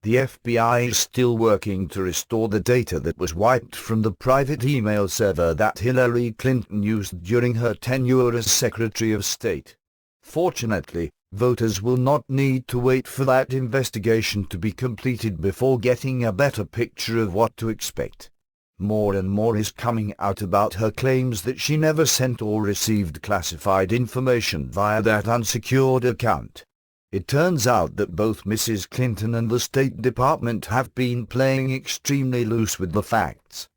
The FBI is still working to restore the data that was wiped from the private email server that Hillary Clinton used during her tenure as Secretary of State. Fortunately, voters will not need to wait for that investigation to be completed before getting a better picture of what to expect. More and more is coming out about her claims that she never sent or received classified information via that unsecured account. It turns out that both Mrs. Clinton and the State Department have been playing extremely loose with the facts.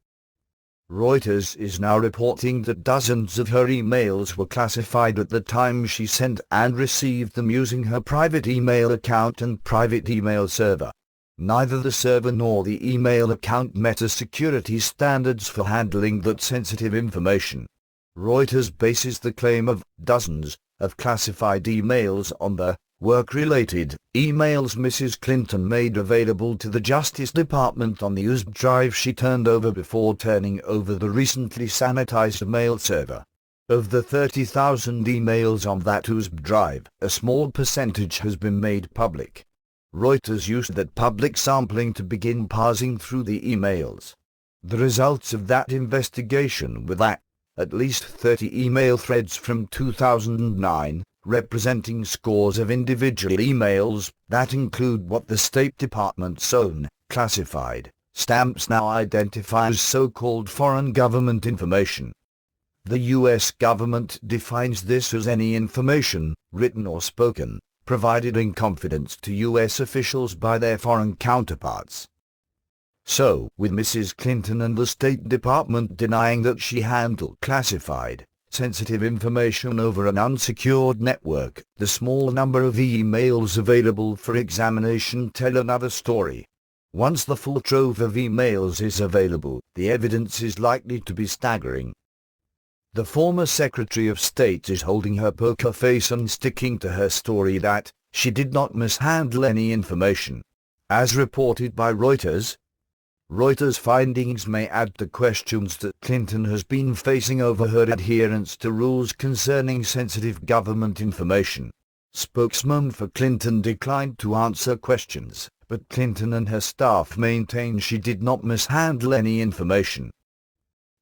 Reuters is now reporting that dozens of her emails were classified at the time she sent and received them using her private email account and private email server. Neither the server nor the email account met security standards for handling that sensitive information. Reuters bases the claim of dozens of classified emails on the work-related emails Mrs. Clinton made available to the Justice Department on the USB drive she turned over before turning over the recently sanitized mail server. Of the 30,000 emails on that USB drive, a small percentage has been made public. Reuters used that public sampling to begin parsing through the emails. The results of that investigation were that at least 30 email threads from 2009, representing scores of individual emails that include what the State Department's own classified stamps now identify as so-called foreign government information. The U.S. government defines this as any information, written or spoken, provided in confidence to U.S. officials by their foreign counterparts. So, with Mrs. Clinton and the State Department denying that she handled classified, sensitive information over an unsecured network, the small number of emails available for examination tell another story. Once the full trove of emails is available, the evidence is likely to be staggering. The former Secretary of State is holding her poker face and sticking to her story that she did not mishandle any information. As reported by Reuters, Reuters' findings may add to questions that Clinton has been facing over her adherence to rules concerning sensitive government information. Spokesman for Clinton declined to answer questions, but Clinton and her staff maintain she did not mishandle any information.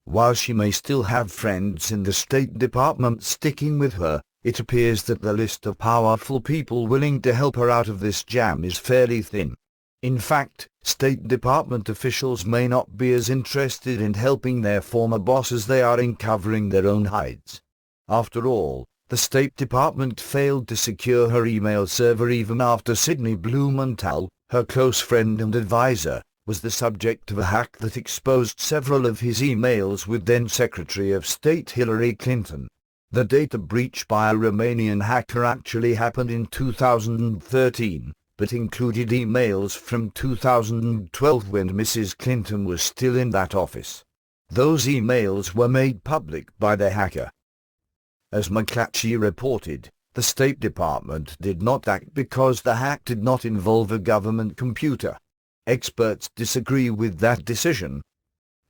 While she may still have friends in the State Department sticking with her, it appears that the list of powerful people willing to help her out of this jam is fairly thin. In fact, State Department officials may not be as interested in helping their former boss as they are in covering their own hides. After all, the State Department failed to secure her email server even after Sidney Blumenthal, her close friend and advisor, was the subject of a hack that exposed several of his emails with then Secretary of State Hillary Clinton. The data breach by a Romanian hacker actually happened in 2013. But included emails from 2012 when Mrs. Clinton was still in that office. Those emails were made public by the hacker. As McClatchy reported, the State Department did not act because the hack did not involve a government computer. Experts disagree with that decision.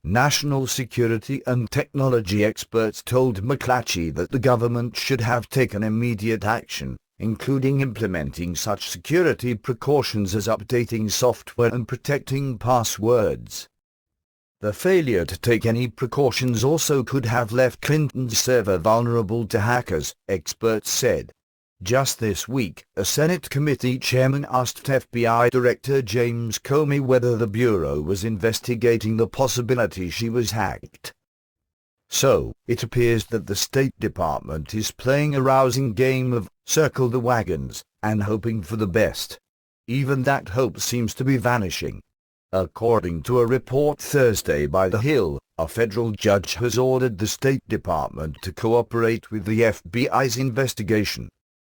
National security and technology experts told McClatchy that the government should have taken immediate action, including implementing such security precautions as updating software and protecting passwords. The failure to take any precautions also could have left Clinton's server vulnerable to hackers, experts said. Just this week, a Senate committee chairman asked FBI Director James Comey whether the Bureau was investigating the possibility she was hacked. So, it appears that the State Department is playing a rousing game of circle the wagons and hoping for the best. Even that hope seems to be vanishing. According to a report Thursday by The Hill, a federal judge has ordered the State Department to cooperate with the FBI's investigation.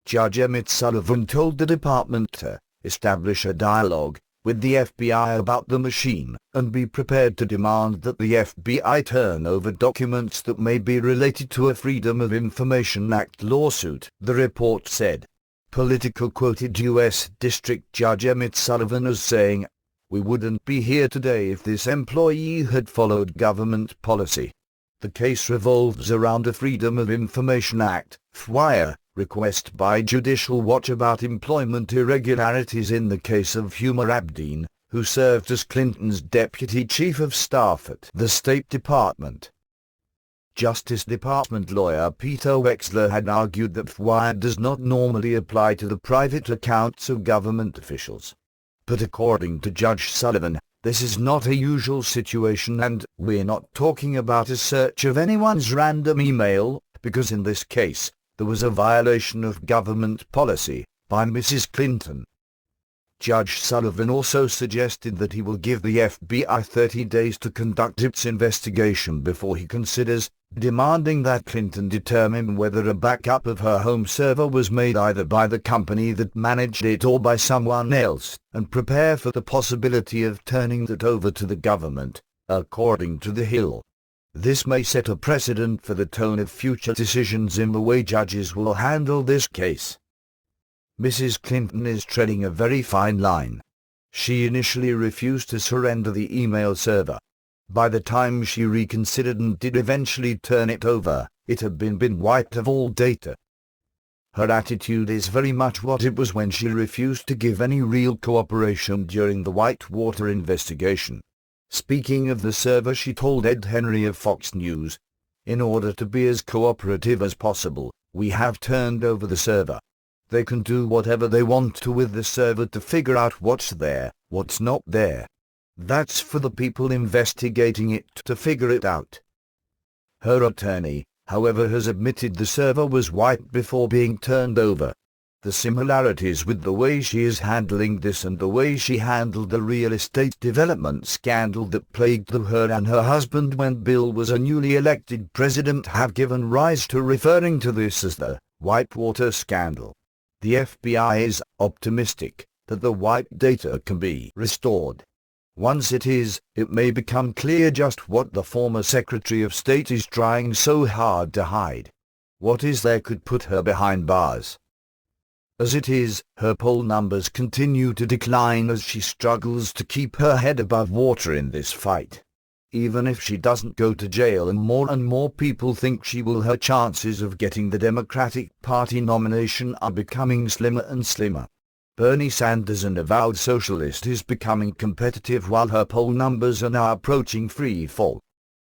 Judge Emmett Sullivan told the department to establish a dialogue with the FBI about the machine, and be prepared to demand that the FBI turn over documents that may be related to a Freedom of Information Act lawsuit, the report said. Politico quoted U.S. District Judge Emmett Sullivan as saying, "We wouldn't be here today if this employee had followed government policy." The case revolves around a Freedom of Information Act, FOIA, request by Judicial Watch about employment irregularities in the case of Huma Abedin, who served as Clinton's deputy chief of staff at the State Department. Justice Department lawyer Peter Wexler had argued that FOIA does not normally apply to the private accounts of government officials. But according to Judge Sullivan, this is not a usual situation, and we're not talking about a search of anyone's random email, because in this case, there was a violation of government policy by Mrs. Clinton. Judge Sullivan also suggested that he will give the FBI 30 days to conduct its investigation before he considers demanding that Clinton determine whether a backup of her home server was made either by the company that managed it or by someone else, and prepare for the possibility of turning it over to the government, according to The Hill. This may set a precedent for the tone of future decisions in the way judges will handle this case. Mrs. Clinton is treading a very fine line. She initially refused to surrender the email server. By the time she reconsidered and did eventually turn it over, it had been wiped of all data. Her attitude is very much what it was when she refused to give any real cooperation during the Whitewater investigation. Speaking of the server, she told Ed Henry of Fox News, "In order to be as cooperative as possible, we have turned over the server. They can do whatever they want to with the server to figure out what's there, what's not there. That's for the people investigating it to figure it out." Her attorney, however, has admitted the server was wiped before being turned over. The similarities with the way she is handling this and the way she handled the real estate development scandal that plagued her and her husband when Bill was a newly elected president have given rise to referring to this as the Whitewater scandal. The FBI is optimistic that the wiped data can be restored. Once it is, it may become clear just what the former Secretary of State is trying so hard to hide. What is there could put her behind bars. As it is, her poll numbers continue to decline as she struggles to keep her head above water in this fight. Even if she doesn't go to jail and more people think she will, her chances of getting the Democratic Party nomination are becoming slimmer and slimmer. Bernie Sanders, an avowed socialist, is becoming competitive while her poll numbers are now approaching free fall.